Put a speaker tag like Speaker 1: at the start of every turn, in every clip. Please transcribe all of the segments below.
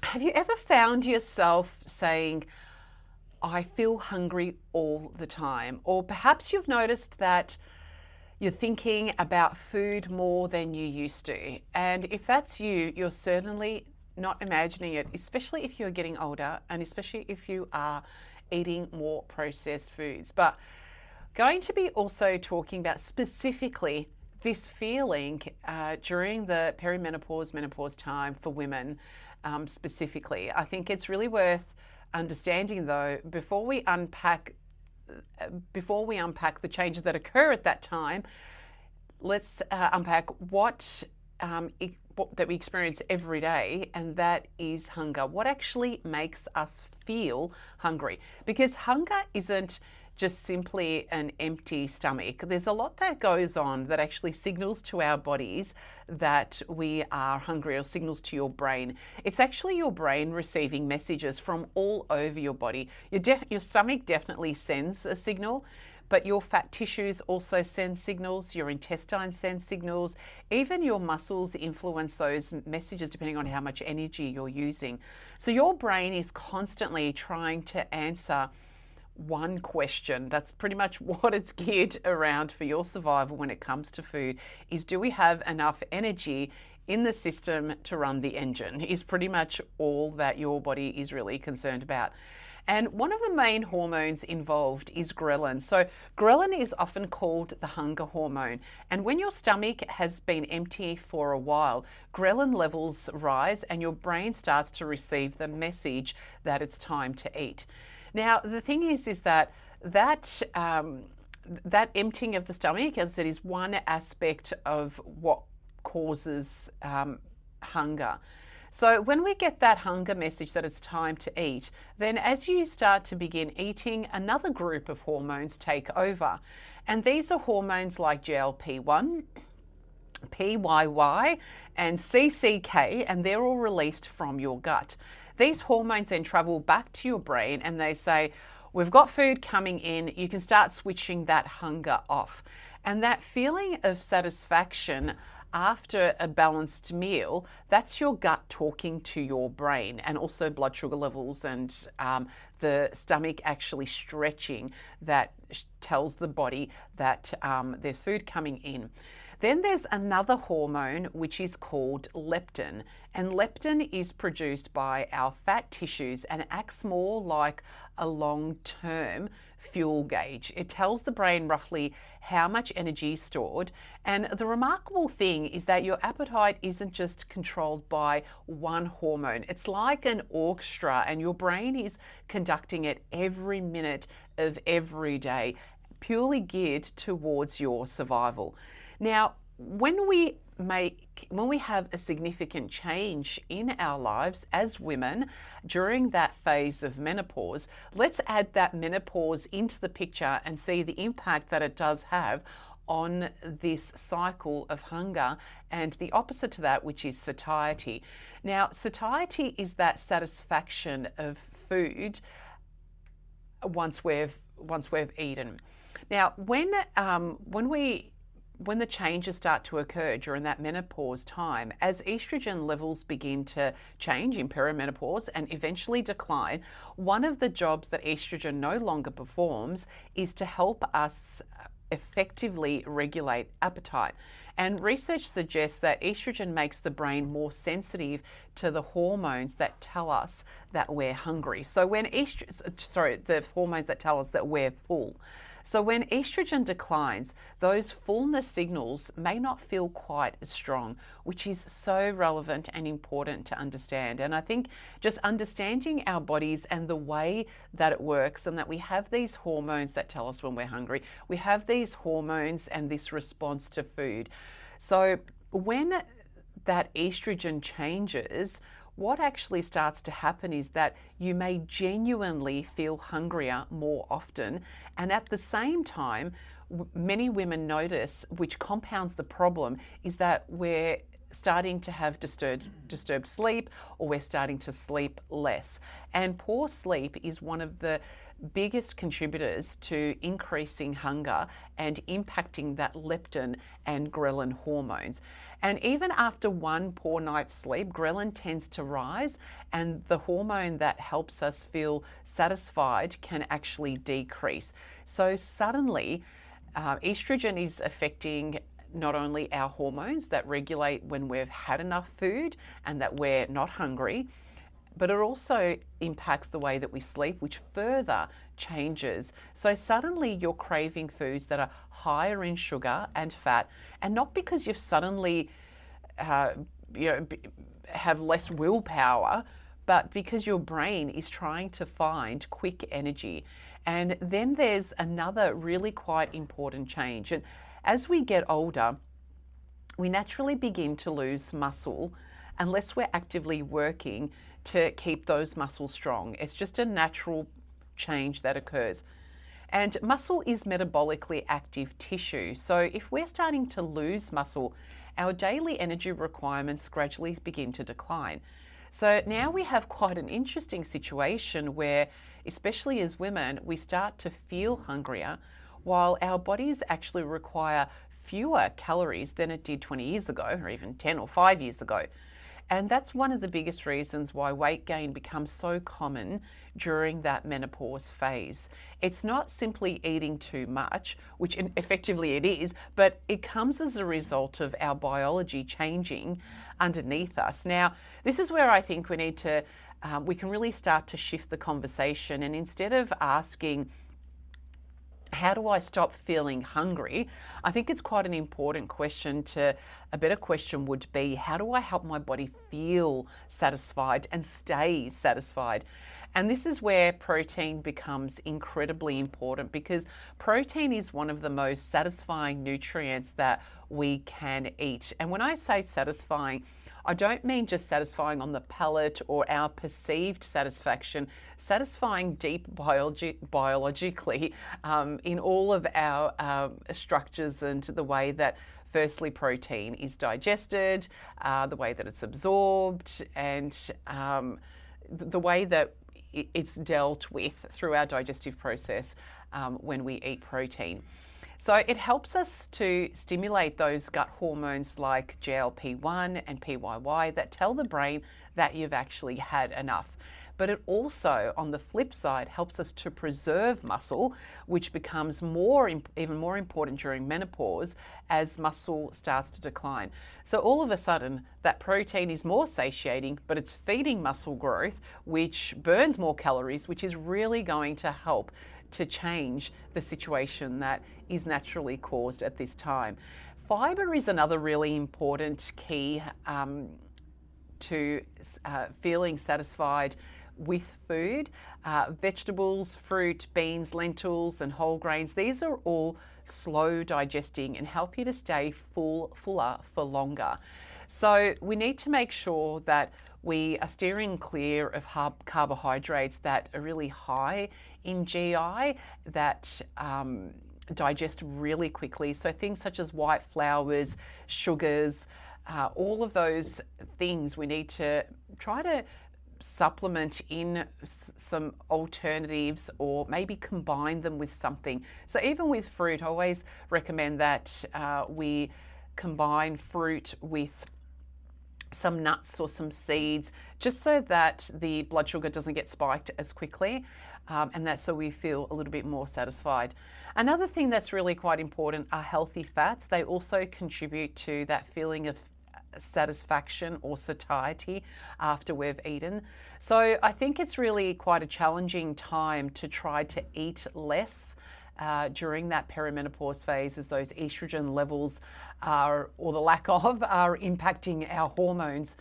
Speaker 1: Have you ever found yourself saying, I feel hungry all the time? Or perhaps you've noticed that you're thinking about food more than you used to. And if that's you, you're certainly not imagining it, especially if you're getting older and especially if you are eating more processed foods. But going to be also talking about specifically this feeling during the perimenopause, menopause time for women specifically. I think it's really worth understanding though before we unpack the changes that occur at that time. Let's unpack what that we experience every day, and that is hunger. What actually makes us feel hungry? Because hunger isn't just simply an empty stomach. There's a lot that goes on that actually signals to our bodies that we are hungry, or signals to your brain. It's actually your brain receiving messages from all over your body. Your stomach definitely sends a signal, but your fat tissues also send signals, your intestines send signals, even your muscles influence those messages depending on how much energy you're using. So your brain is constantly trying to answer one question. That's pretty much what it's geared around for your survival when it comes to food, is do we have enough energy in the system to run the engine, is pretty much all that your body is really concerned about. And one of the main hormones involved is ghrelin. So ghrelin is often called the hunger hormone. And when your stomach has been empty for a while, ghrelin levels rise and your brain starts to receive the message that it's time to eat. Now, the thing is that emptying of the stomach, as I said, is one aspect of what causes hunger. So when we get that hunger message that it's time to eat, then as you start to begin eating, another group of hormones take over. And these are hormones like GLP-1, PYY, and CCK, and they're all released from your gut. These hormones then travel back to your brain and they say, we've got food coming in, you can start switching that hunger off. And that feeling of satisfaction after a balanced meal, that's your gut talking to your brain, and also blood sugar levels and the stomach actually stretching, that tells the body that there's food coming in. Then there's another hormone which is called leptin, and leptin is produced by our fat tissues and acts more like a long-term fuel gauge. It tells the brain roughly how much energy is stored, and the remarkable thing is that your appetite isn't just controlled by one hormone. It's like an orchestra, and your brain is conducting it every minute of every day, purely geared towards your survival. Now, when we have a significant change in our lives as women during that phase of menopause, let's add that menopause into the picture and see the impact that it does have on this cycle of hunger, and the opposite to that, which is satiety. Now, satiety is that satisfaction of food once we've eaten. Now, when the changes start to occur during that menopause time, as estrogen levels begin to change in perimenopause and eventually decline, one of the jobs that estrogen no longer performs is to help us effectively regulate appetite. And research suggests that estrogen makes the brain more sensitive to the hormones that tell us that we're hungry. So when the hormones that tell us that we're full. So when estrogen declines, those fullness signals may not feel quite as strong, which is so relevant and important to understand. And I think just understanding our bodies and the way that it works, and that we have these hormones that tell us when we're hungry, we have these hormones and this response to food. So when that estrogen changes, what actually starts to happen is that you may genuinely feel hungrier more often, and at the same time, many women notice, which compounds the problem, is that we're starting to have disturbed sleep, or we're starting to sleep less. And poor sleep is one of the biggest contributors to increasing hunger and impacting that leptin and ghrelin hormones. And even after one poor night's sleep, ghrelin tends to rise, and the hormone that helps us feel satisfied can actually decrease. So suddenly, estrogen is affecting not only our hormones that regulate when we've had enough food and that we're not hungry, but it also impacts the way that we sleep, which further changes. So suddenly you're craving foods that are higher in sugar and fat, and not because you've suddenly have less willpower, but because your brain is trying to find quick energy. And then there's another really quite important change. And as we get older, we naturally begin to lose muscle unless we're actively working to keep those muscles strong. It's just a natural change that occurs. And muscle is metabolically active tissue. So if we're starting to lose muscle, our daily energy requirements gradually begin to decline. So now we have quite an interesting situation where, especially as women, we start to feel hungrier while our bodies actually require fewer calories than it did 20 years ago, or even 10 or 5 years ago. And that's one of the biggest reasons why weight gain becomes so common during that menopause phase. It's not simply eating too much, which effectively it is, but it comes as a result of our biology changing underneath us. Now, this is where I think we can really start to shift the conversation, and instead of asking, how do I stop feeling hungry? I think it's quite an important question. A better question would be, how do I help my body feel satisfied and stay satisfied? And this is where protein becomes incredibly important, because protein is one of the most satisfying nutrients that we can eat. And when I say satisfying, I don't mean just satisfying on the palate or our perceived satisfaction, satisfying deep biologically in all of our structures, and the way that firstly protein is digested, the way that it's absorbed, and the way that it's dealt with through our digestive process when we eat protein. So it helps us to stimulate those gut hormones like GLP-1 and PYY that tell the brain that you've actually had enough. But it also, on the flip side, helps us to preserve muscle, which becomes even more important during menopause as muscle starts to decline. So all of a sudden, that protein is more satiating, but it's feeding muscle growth, which burns more calories, which is really going to help to change the situation that is naturally caused at this time. Fiber is another really important key to feeling satisfied with food. Vegetables, fruit, beans, lentils, and whole grains, these are all slow digesting and help you to stay fuller for longer. So we need to make sure that we are steering clear of carbohydrates that are really high in GI, that digest really quickly. So things such as white flours, sugars, all of those things we need to try to supplement in some alternatives, or maybe combine them with something. So even with fruit, I always recommend that we combine fruit with some nuts or some seeds, just so that the blood sugar doesn't get spiked as quickly, and that's so we feel a little bit more satisfied. Another thing that's really quite important are healthy fats. They also contribute to that feeling of satisfaction or satiety after we've eaten. So I think it's really quite a challenging time to try to eat less during that perimenopause phase, as those estrogen levels are, or the lack of, are impacting our hormones.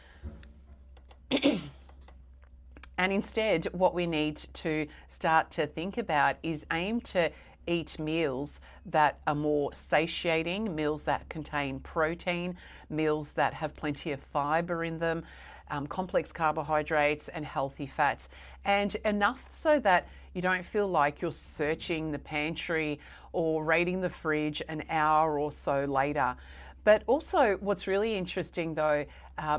Speaker 1: And instead, what we need to start to think about is aim to eat meals that are more satiating, meals that contain protein, meals that have plenty of fiber in them, complex carbohydrates and healthy fats, and enough so that you don't feel like you're searching the pantry or raiding the fridge an hour or so later. But also, what's really interesting though,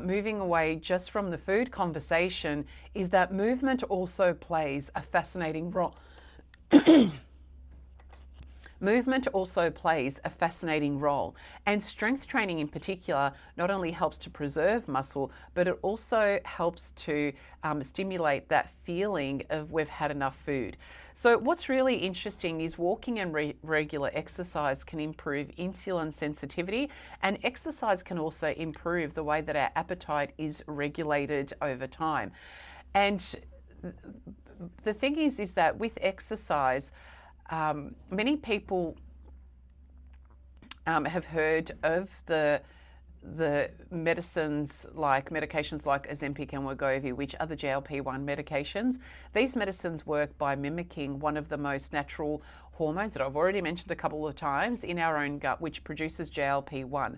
Speaker 1: moving away just from the food conversation, is that movement also plays a fascinating role. Movement also plays a fascinating role, and strength training in particular not only helps to preserve muscle, but it also helps to stimulate that feeling of we've had enough food. So what's really interesting is walking and regular exercise can improve insulin sensitivity, and exercise can also improve the way that our appetite is regulated over time. And the thing is that with exercise, many people have heard of the medications like Ozempic and Wegovy, which are the GLP-1 medications. These medicines work by mimicking one of the most natural hormones that I've already mentioned a couple of times in our own gut, which produces GLP-1.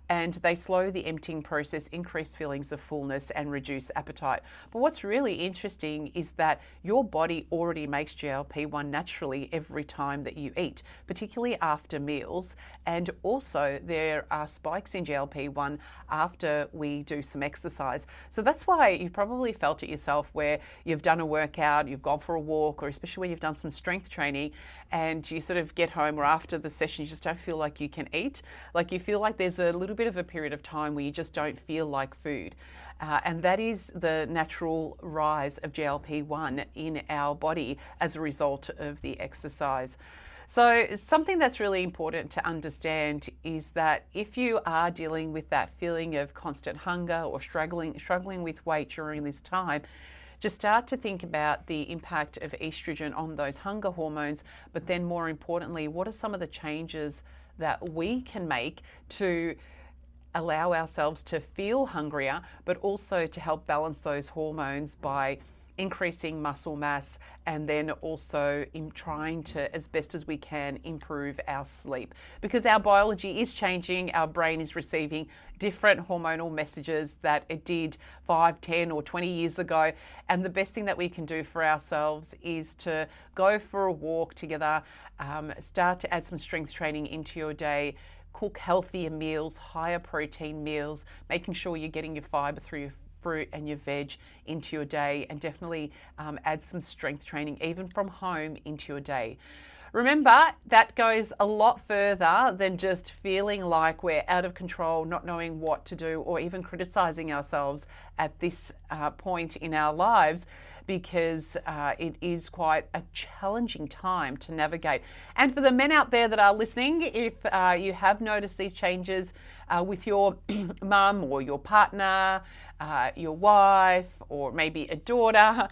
Speaker 1: And they slow the emptying process, increase feelings of fullness, and reduce appetite. But what's really interesting is that your body already makes GLP-1 naturally every time that you eat, particularly after meals. And also there are spikes in GLP-1 after we do some exercise. So that's why you've probably felt it yourself, where you've done a workout, you've gone for a walk, or especially when you've done some strength training and you sort of get home, or after the session you just don't feel like you can eat. Like you feel like there's a little bit of a period of time where you just don't feel like food. And that is the natural rise of GLP-1 in our body as a result of the exercise. So something that's really important to understand is that if you are dealing with that feeling of constant hunger or struggling with weight during this time, just start to think about the impact of estrogen on those hunger hormones, but then more importantly, what are some of the changes that we can make to allow ourselves to feel hungrier, but also to help balance those hormones by increasing muscle mass, and then also in trying to, as best as we can, improve our sleep. Because our biology is changing, our brain is receiving different hormonal messages that it did 5, 10 or 20 years ago. And the best thing that we can do for ourselves is to go for a walk together, start to add some strength training into your day, cook healthier meals, higher protein meals, making sure you're getting your fiber through your fruit and your veg into your day, and definitely add some strength training even from home into your day. Remember, that goes a lot further than just feeling like we're out of control, not knowing what to do, or even criticizing ourselves at this point in our lives, because it is quite a challenging time to navigate. And for the men out there that are listening, if you have noticed these changes with your mum or your partner, your wife, or maybe a daughter,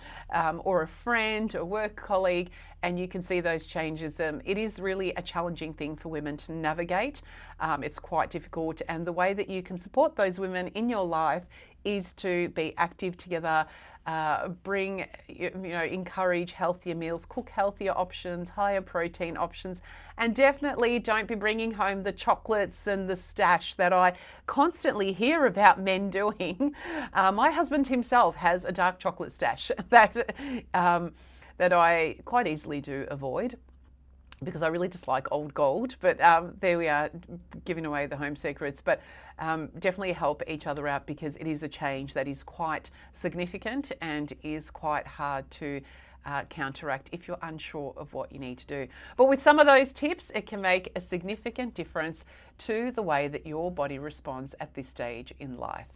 Speaker 1: or a friend, a work colleague, and you can see those changes, it is really a challenging thing for women to navigate. It's quite difficult, and the way that you can support those women in your life is to be active together, encourage healthier meals, cook healthier options, higher protein options, and definitely don't be bringing home the chocolates and the stash that I constantly hear about men doing. My husband himself has a dark chocolate stash that I quite easily do avoid, because I really dislike old gold. But there we are, giving away the home secrets. But definitely help each other out, because it is a change that is quite significant and is quite hard to counteract if you're unsure of what you need to do. But with some of those tips, it can make a significant difference to the way that your body responds at this stage in life.